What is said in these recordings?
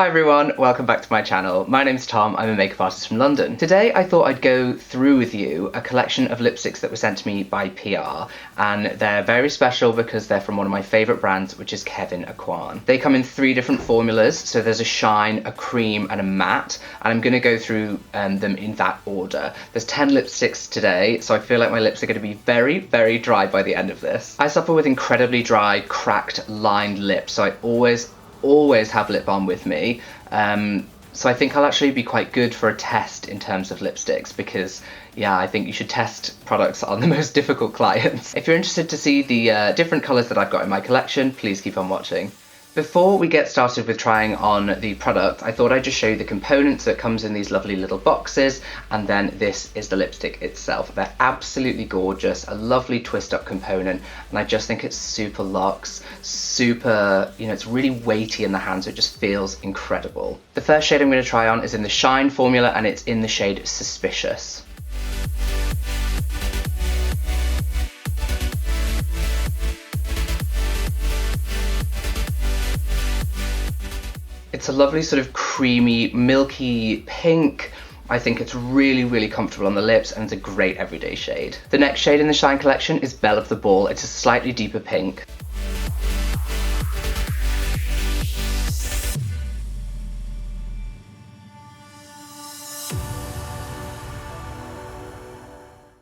Hi everyone, welcome back to my channel. My name's Tom, I'm a makeup artist from London. Today I thought I'd go through with you a collection of lipsticks that were sent to me by PR, and they're very special because they're from one of my favourite brands, which is Kevyn Aucoin. They come in 3 different formulas, so there's a shine, a cream and a matte, and I'm going to go through them in that order. There's 10 lipsticks today, so I feel like my lips are going to be very, very dry by the end of this. I suffer with incredibly dry, cracked, lined lips, so I always have lip balm with me, so I think I'll actually be quite good for a test in terms of lipsticks because, yeah, I think you should test products on the most difficult clients. If you're interested to see the different colours that I've got in my collection, please keep on watching. Before we get started with trying on the product, I thought I'd just show you the components that comes in these lovely little boxes, and then this is the lipstick itself. They're absolutely gorgeous, a lovely twist up component, and I just think it's super luxe, super, it's really weighty in the hand, so it just feels incredible. The first shade I'm going to try on is in the Shine formula, and it's in the shade Suspicious. It's a lovely sort of creamy, milky pink. I think it's really, really comfortable on the lips and it's a great everyday shade. The next shade in the Shine collection is Belle of the Ball. It's a slightly deeper pink.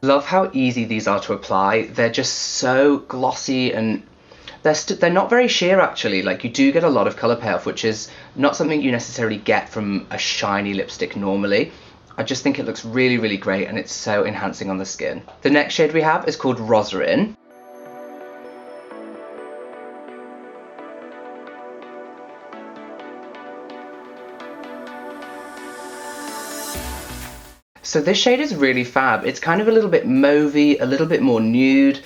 Love how easy these are to apply. They're just so glossy and they're not very sheer actually. Like, you do get a lot of colour payoff, which is not something you necessarily get from a shiny lipstick normally. I just think it looks really, really great and it's so enhancing on the skin. The next shade we have is called Roserin. So this shade is really fab. It's kind of a little bit mauvey, a little bit more nude,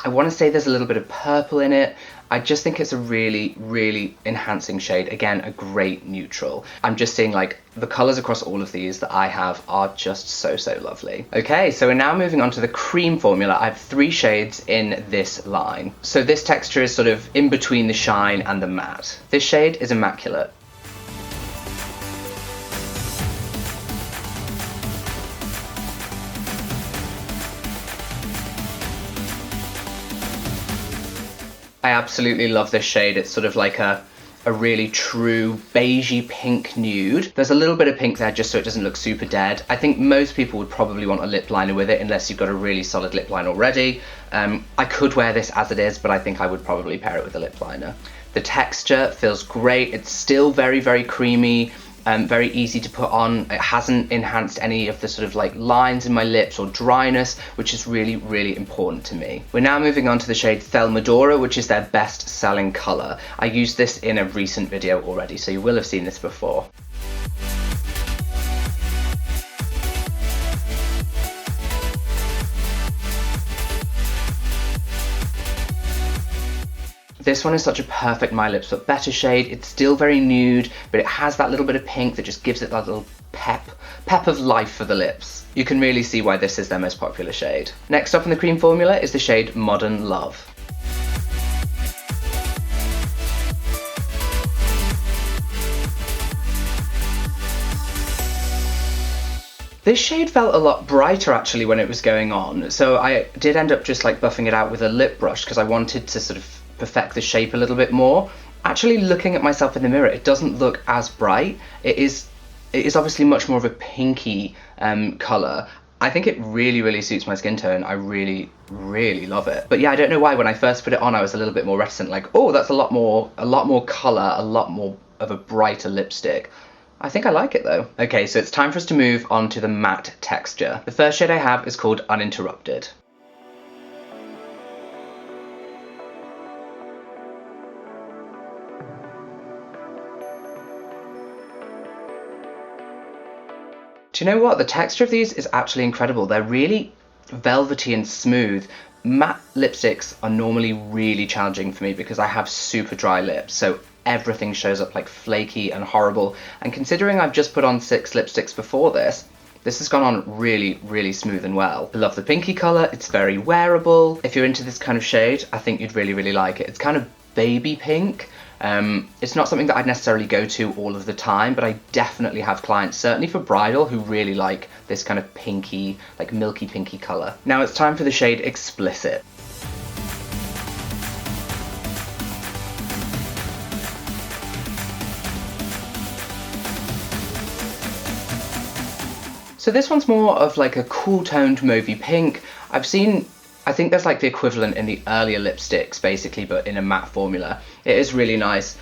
I want to say there's a little bit of purple in it. I just think it's a really, really enhancing shade. Again, a great neutral. I'm just seeing like the colours across all of these that I have are just so, so lovely. Okay, so we're now moving on to the cream formula. I have 3 shades in this line. So this texture is sort of in between the Shine and the matte. This shade is Immaculate. I absolutely love this shade. It's sort of like a really true beigey pink nude. There's a little bit of pink there just so it doesn't look super dead. I think most people would probably want a lip liner with it unless you've got a really solid lip line already. I could wear this as it is, but I think I would probably pair it with a lip liner. The texture feels great. It's still very, very creamy. Very easy to put on. It hasn't enhanced any of the sort of like lines in my lips or dryness, which is really, really important to me. We're now moving on to the shade Thelmadora, which is their best selling colour. I used this in a recent video already, so you will have seen this before. This one is such a perfect My Lips But Better shade. It's still very nude, but it has that little bit of pink that just gives it that little pep of life for the lips. You can really see why this is their most popular shade. Next up in the cream formula is the shade Modern Love. This shade felt a lot brighter actually when it was going on, so I did end up just like buffing it out with a lip brush because I wanted to sort of perfect the shape a little bit more. Actually, looking at myself in the mirror, it doesn't look as bright. It is obviously much more of a pinky colour. I think it really, really suits my skin tone. I really, really love it. But yeah, I don't know why when I first put it on I was a little bit more reticent, like, oh, that's a lot more colour, a lot more of a brighter lipstick. I think I like it though. Okay, so it's time for us to move on to the matte texture. The first shade I have is called Uninterrupted. Do you know what? The texture of these is actually incredible. They're really velvety and smooth. Matte lipsticks are normally really challenging for me because I have super dry lips, so everything shows up like flaky and horrible. And considering I've just put on 6 lipsticks before this has gone on really, really smooth and well. I love the pinky colour. It's very wearable. If you're into this kind of shade, I think you'd really, really like it. It's kind of baby pink. It's not something that I'd necessarily go to all of the time, but I definitely have clients, certainly for bridal, who really like this kind of pinky, like milky pinky colour. Now it's time for the shade Explicit. So this one's more of like a cool toned mauvey pink. I think there's like the equivalent in the earlier lipsticks basically, but in a matte formula. It is really nice.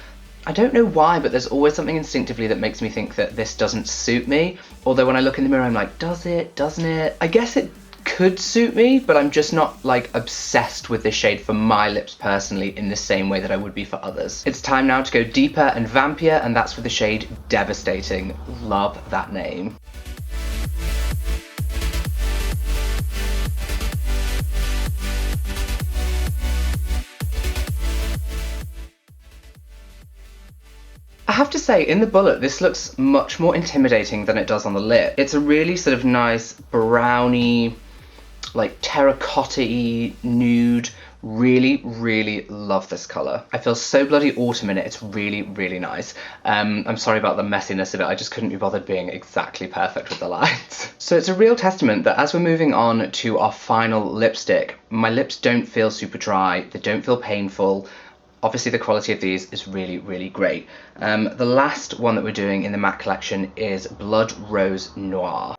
I don't know why, but there's always something instinctively that makes me think that this doesn't suit me. Although when I look in the mirror, I'm like, does it? Doesn't it? I guess it could suit me, but I'm just not like obsessed with this shade for my lips personally in the same way that I would be for others. It's time now to go deeper and vampier, and that's with the shade Devastating. Love that name. I have to say, in the bullet, this looks much more intimidating than it does on the lip. It's a really sort of nice browny, like terracotta-y nude. Really, really love this colour. I feel so bloody autumn in it. It's really, really nice. I'm sorry about the messiness of it. I just couldn't be bothered being exactly perfect with the lines. So it's a real testament that as we're moving on to our final lipstick, my lips don't feel super dry. They don't feel painful. Obviously the quality of these is really, really great. The last one that we're doing in the matte collection is Blood Rose Noir.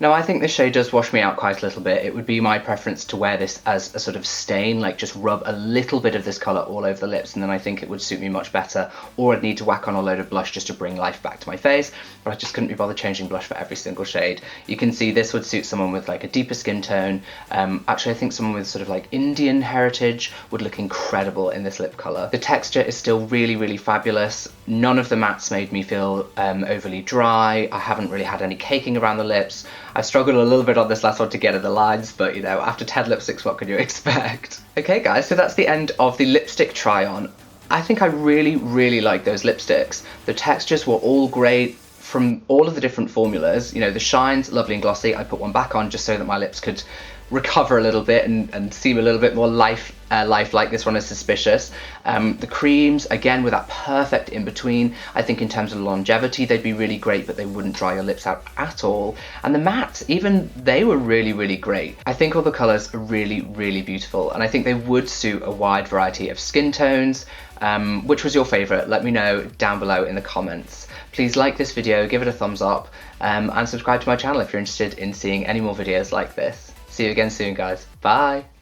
Now I think this shade does wash me out quite a little bit. It would be my preference to wear this as a sort of stain, like just rub a little bit of this colour all over the lips, and then I think it would suit me much better. Or I'd need to whack on a load of blush just to bring life back to my face, but I just couldn't be bothered changing blush for every single shade. You can see this would suit someone with like a deeper skin tone. Actually I think someone with sort of like Indian heritage would look incredible in this lip colour. The texture is still really, really fabulous. None of the mattes made me feel overly dry. I haven't really had any caking around the lips. I struggled a little bit on this last one to get at the lines, but you know, after 10 lipsticks, what can you expect? Okay guys, so that's the end of the lipstick try on. I think I really, really like those lipsticks. The textures were all great from all of the different formulas. You know, the shine's lovely and glossy. I put one back on just so that my lips could recover a little bit and seem a little bit more lifelike. This one is suspicious. The creams, again, with that perfect in between. I think in terms of longevity, they'd be really great, but they wouldn't dry your lips out at all. And the mattes, even they were really, really great. I think all the colours are really, really beautiful, and I think they would suit a wide variety of skin tones. Which was your favourite? Let me know down below in the comments. Please like this video, give it a thumbs up, and subscribe to my channel if you're interested in seeing any more videos like this. See you again soon, guys. Bye!